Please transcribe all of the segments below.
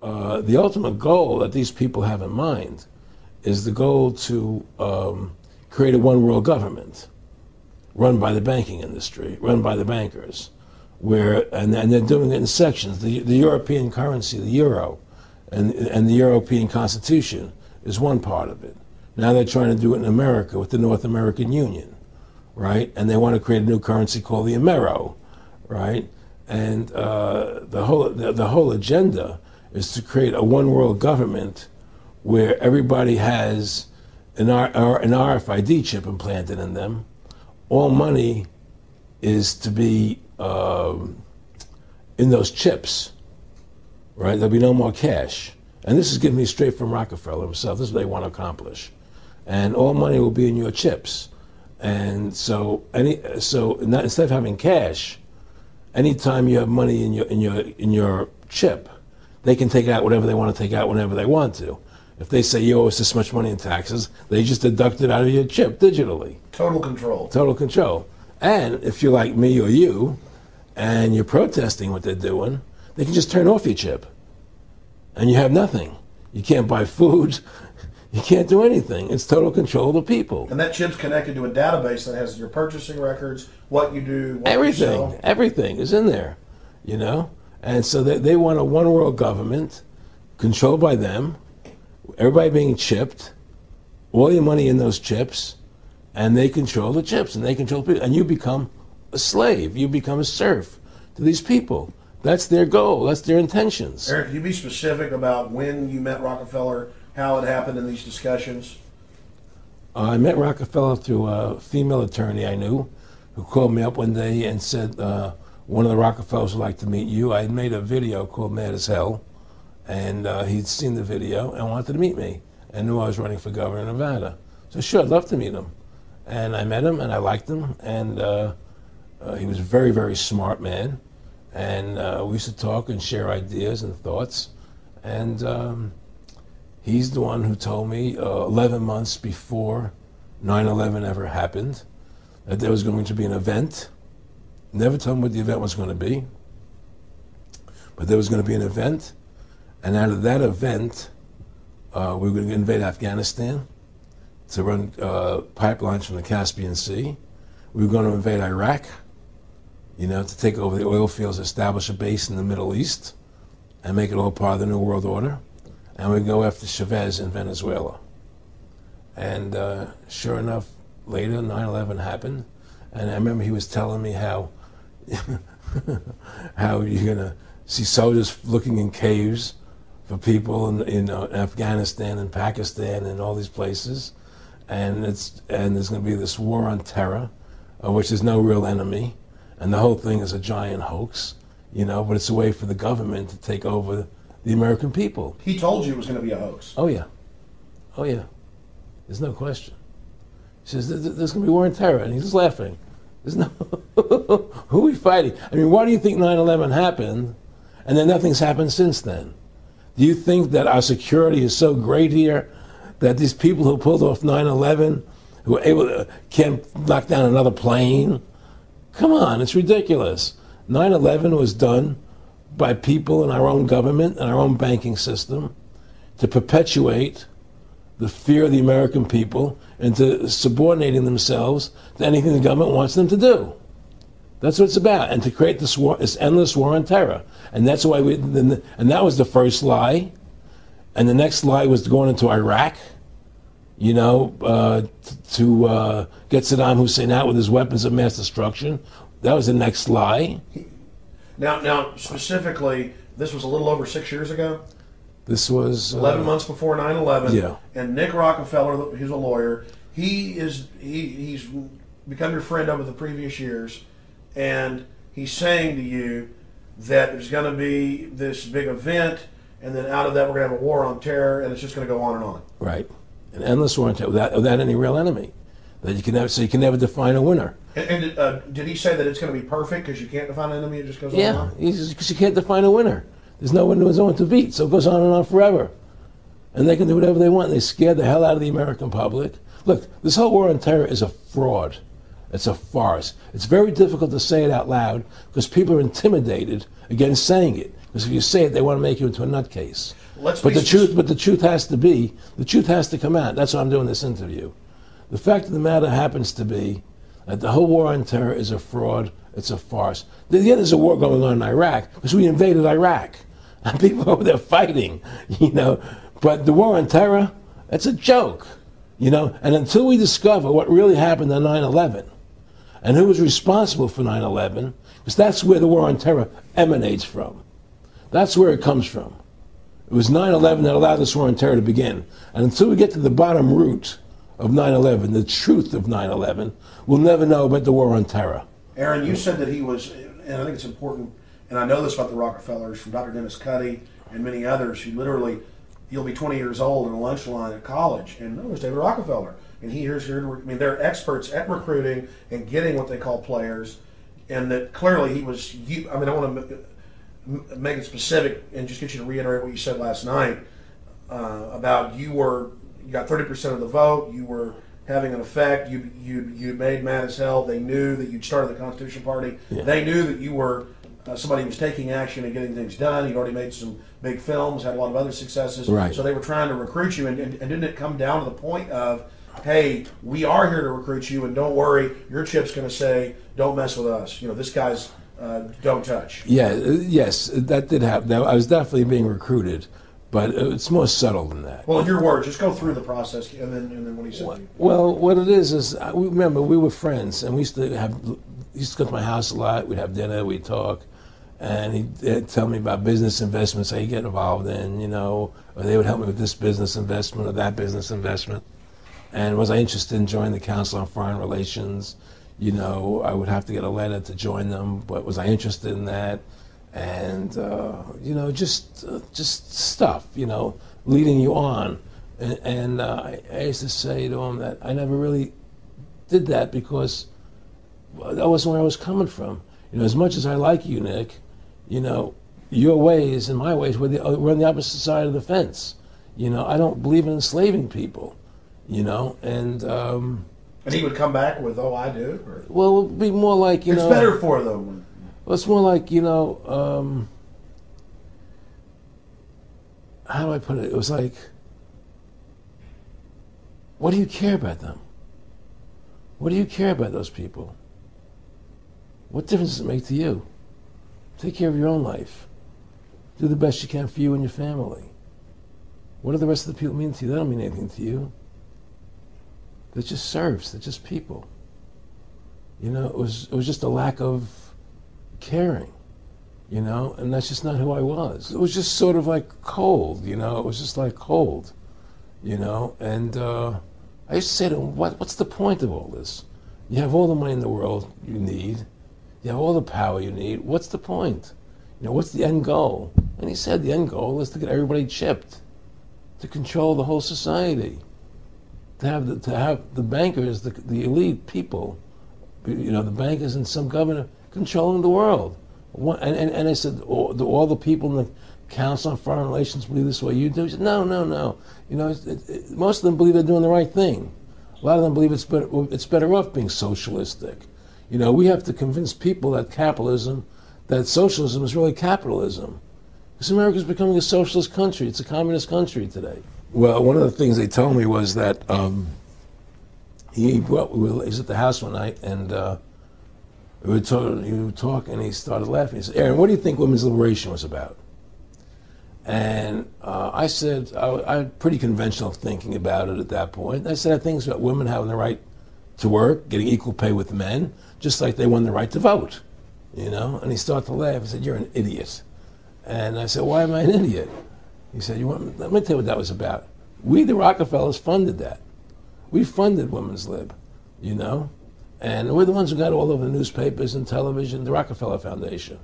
the ultimate goal that these people have in mind is the goal to create a one world government run by the banking industry, run by the bankers, and they're doing it in sections. The European currency, the euro, and the European Constitution is one part of it. Now they're trying to do it in America with the North American Union, right? And they want to create a new currency called the Amero, right? And the whole agenda is to create a one world government where everybody has an RFID chip implanted in them. All money is to be in those chips, right? There'll be no more cash. And this is given me straight from Rockefeller himself. This is what they want to accomplish. And all money will be in your chips. And so instead of having cash, anytime you have money in your chip, they can take out whatever they want to take out whenever they want to. If they say you owe us this much money in taxes, they just deduct it out of your chip digitally. Total control. Total control. And if you're like me or you, and you're protesting what they're doing, they can just turn off your chip. And you have nothing. You can't buy food. You can't do anything. It's total control of the people. And that chip's connected to a database that has your purchasing records, what you do, what everything, you sell. Everything is in there, you know? And so they want a one world government controlled by them, everybody being chipped, all your money in those chips, and they control the chips, and they control people. And you become a slave. You become a serf to these people. That's their goal. That's their intentions. Aaron, can you be specific about when you met Rockefeller, how it happened in these discussions? I met Rockefeller through a female attorney I knew who called me up one day and said, one of the Rockefellers would like to meet you. I had made a video called Mad as Hell, and he'd seen the video and wanted to meet me and knew I was running for governor of Nevada. So sure, I'd love to meet him. And I met him, and I liked him, and he was a very, very smart man. And we used to talk and share ideas and thoughts. And he's the one who told me 11 months before 9/11 ever happened that there was going to be an event. Never told me what the event was going to be, but there was going to be an event. And out of that event, we were going to invade Afghanistan to run pipelines from the Caspian Sea. We were going to invade Iraq, you know, to take over the oil fields, establish a base in the Middle East, and make it all part of the New World Order. And we go after Chavez in Venezuela. And sure enough, later 9/11 happened, and I remember he was telling me how how you're gonna see soldiers looking in caves for people in Afghanistan and Pakistan and all these places, and there's going to be this war on terror, which there's no real enemy, and the whole thing is a giant hoax, you know. But it's a way for the government to take over the American people. He told you it was going to be a hoax. Oh yeah, oh yeah. There's no question. He says there's going to be war on terror, and he's just laughing. There's no who are we fighting? I mean, why do you think 9/11 happened, and then nothing's happened since then? Do you think that our security is so great here that these people who pulled off 9/11, who were able to, can't knock down another plane? Come on, it's ridiculous. 9/11 was done by people in our own government and our own banking system to perpetuate the fear of the American people into subordinating themselves to anything the government wants them to do. That's what it's about, and to create this war, this endless war on terror. And that's why and that was the first lie. And the next lie was going into Iraq, you know, to get Saddam Hussein out with his weapons of mass destruction. That was the next lie. Now, specifically, this was a little over 6 years ago. This was 11 months before 9/11. Yeah. And Nick Rockefeller, who's a lawyer, he's become your friend over the previous years, and he's saying to you that there's going to be this big event, and then out of that we're going to have a war on terror, and it's just going to go on and on. Right. An endless war on terror without any real enemy. That you can never, so you can never define a winner. And did he say that it's going to be perfect because you can't define an enemy? It just goes on and on? Yeah, because you can't define a winner. There's no one to beat, so it goes on and on forever. And they can do whatever they want. They scare the hell out of the American public. Look, this whole war on terror is a fraud. It's a farce. It's very difficult to say it out loud because people are intimidated against saying it Because if you say it, they want to make you into a nutcase. Let's But be the truth has to come out. That's why I'm doing this interview. The fact of the matter happens to be that the whole war on terror is a fraud. It's a farce. There's a war going on in Iraq because we invaded Iraq, and people over there fighting, But the war on terror, it's a joke, And until we discover what really happened on 9/11 and who was responsible for 9/11, because that's where the war on terror emanates from. That's where it comes from. It was 9/11 that allowed this war on terror to begin. And until we get to the bottom root of 9/11, the truth of 9/11, we'll never know about the war on terror. Aaron, you said that he was, and I think it's important, and I know this about the Rockefellers from Dr. Dennis Cuddy and many others who literally, you'll be 20 years old in a lunch line at college, and there's David Rockefeller. And they're experts at recruiting and getting what they call players, and that clearly he was, I want to make it specific and just get you to reiterate what you said last night about you got 30% of the vote, you were having an effect, you made mad as hell, they knew that you'd started the Constitution Party, they knew that you were somebody who was taking action and getting things done, you'd already made some big films, had a lot of other successes, right. So they were trying to recruit you, and didn't it come down to the point of, hey, we are here to recruit you, and don't worry, your chip's going to say, don't mess with us, this guy's don't touch. Yeah, yes, that did happen. I was definitely being recruited, but it's more subtle than that. Well, in your words, just go through the process, and then what he said. Well, what it is remember we were friends, and we used to go to my house a lot. We'd have dinner, we'd talk, and he'd tell me about business investments, how you get involved in, or they would help me with this business investment or that business investment. And was I interested in joining the Council on Foreign Relations? I would have to get a letter to join them, but was I interested in that? And, just stuff, leading you on. And I used to say to him that I never really did that because that wasn't where I was coming from. As much as I like you, Nick, your ways and my ways, we're on the opposite side of the fence. I don't believe in enslaving people, And he would come back with, "Oh, I do." Or? Well, it would be more like it's better for them. Well, it's more like how do I put it? It was like, what do you care about them? What do you care about those people? What difference does it make to you? Take care of your own life. Do the best you can for you and your family. What do the rest of the people mean to you? They don't mean anything to you. They're just serfs. They're just people. It was just a lack of caring, and that's just not who I was. It was just sort of like cold, it was just like cold, and I used to say to him, what's the point of all this? You have all the money in the world you need. You have all the power you need. What's the point? What's the end goal? And he said the end goal is to get everybody chipped, to control the whole society. To have the bankers, the elite people, the bankers and some governor controlling the world. And I said, all the people in the Council on Foreign Relations believe this way you do? He said, no. Most of them believe they're doing the right thing. A lot of them believe it's better off being socialistic. We have to convince people that socialism is really capitalism. Because America's becoming a socialist country. It's a communist country today. Well, one of the things they told me was that he was at the house one night, and we were talking, and he started laughing. He said, "Aaron, what do you think women's liberation was about?" And I said, I had pretty conventional thinking about it at that point. I said, I think it's about women having the right to work, getting equal pay with men, just like they won the right to vote, And he started to laugh. He said, "You're an idiot." And I said, "Why am I an idiot?" He said, let me tell you what that was about. We, the Rockefellers, funded that. We funded Women's Lib, And we're the ones who got all over the newspapers and television, the Rockefeller Foundation.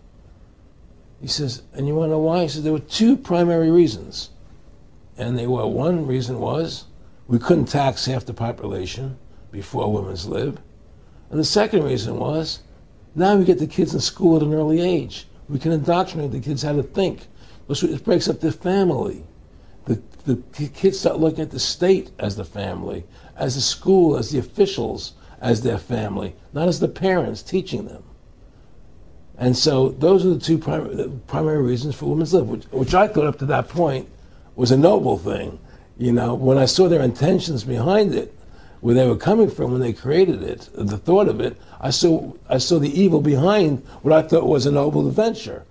He says, and you want to know why? He says, there were two primary reasons. And one reason was we couldn't tax half the population before Women's Lib. And the second reason was, now we get the kids in school at an early age. We can indoctrinate the kids how to think. It breaks up their family. The kids start looking at the state as the family, as the school, as the officials, as their family, not as the parents teaching them. And so those are the two primary reasons for women's lib, which I thought up to that point was a noble thing. You know, when I saw their intentions behind it, where they were coming from when they created it, the thought of it, I saw the evil behind what I thought was a noble adventure.